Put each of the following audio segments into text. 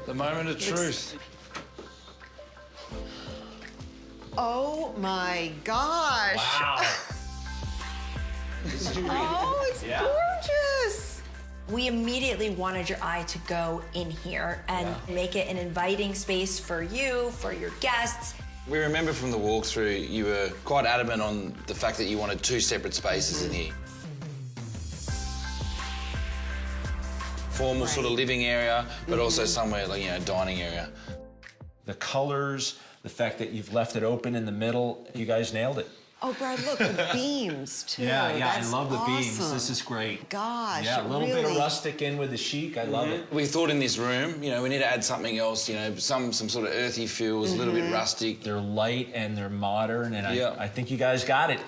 The moment of truth. Oh my gosh. Wow. Oh, it's gorgeous. We immediately wanted your eye to go in here and make it an inviting space for you, for your guests. We remember from the walkthrough, you were quite adamant on the fact that you wanted 2 separate spaces in here. Formal sort of living area, but also somewhere like, you know, dining area. The colors, the fact that you've left it open in the middle, you guys nailed it. Oh, Brad, look, the beams, too. Yeah, That's I love the beams. awesome. This is great. Gosh, Yeah, a little really. bit of rustic in with the chic. I love it. We thought in this room, you know, we need to add something else, you know, some sort of earthy feels, a little bit rustic. They're light and they're modern, and Yeah. I think you guys got it.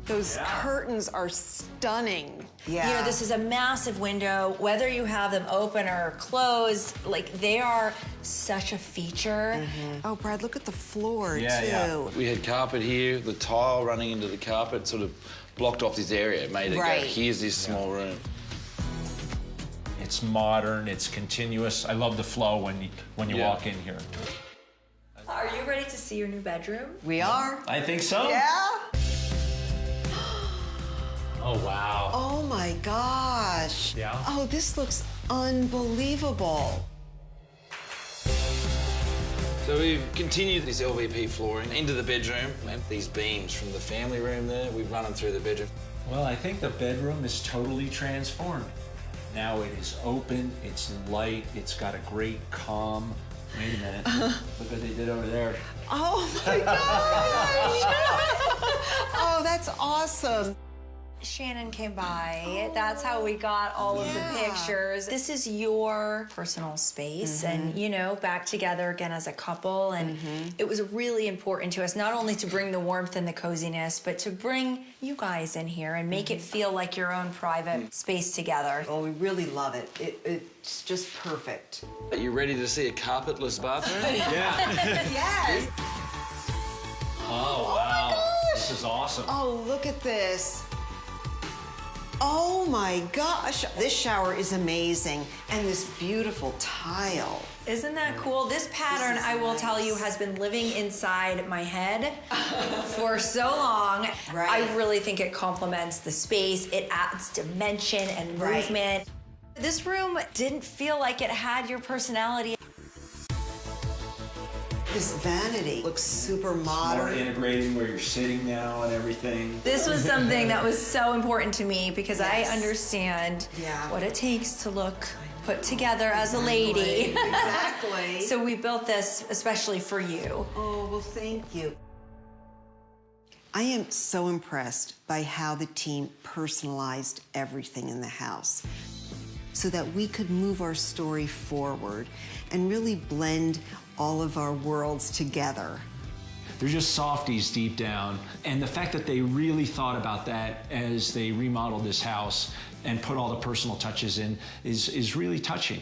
Those curtains are stunning. Yeah. You know, this is a massive window. Whether you have them open or closed, like, they are such a feature. Oh, Brad, look at the floor, Yeah, too. yeah. We had carpet here, the tile running into the carpet sort of blocked off this area. It made it Right. go, here's this small room. It's modern, it's continuous. I love the flow when you Yeah. walk in here. Are you ready to see your new bedroom? We are. I think so. Yeah? Oh, wow. Oh, my gosh. Yeah? Oh, this looks unbelievable. So we've continued this LVP flooring into the bedroom. And these beams from the family room there, we've run them through the bedroom. Well, I think the bedroom is totally transformed. Now it is open, it's light, it's got a great calm. Wait a minute. Look what they did over there. Oh, my gosh. Oh, that's awesome. Shannon came by. That's how we got all of the pictures. This is your personal space and, you know, back together again as a couple. And it was really important to us, not only to bring the warmth and the coziness, but to bring you guys in here and make it feel like your own private space together. Oh, we really love it. It's just perfect. Are you ready to see a carpetless bathroom? Yeah. Yes. Oh, wow. This is awesome. Oh, look at this. Oh my gosh, this shower is amazing. And this beautiful tile. Isn't that cool? This pattern, is I will tell you, nice. has been living inside my head for so long. Right. I really think it complements the space. It adds dimension and Right. movement. This room didn't feel like it had your personality. This vanity looks super More modern. integrating where you're sitting now and everything. This was something that was so important to me because I Yes. understand Yeah. what it takes to look put together as a lady. Exactly. So we built this especially for you. Oh, well, thank you. I am so impressed by how the team personalized everything in the house so that we could move our story forward and really blend all of our worlds together. They're just softies deep down. And the fact that they really thought about that as they remodeled this house and put all the personal touches in is really touching.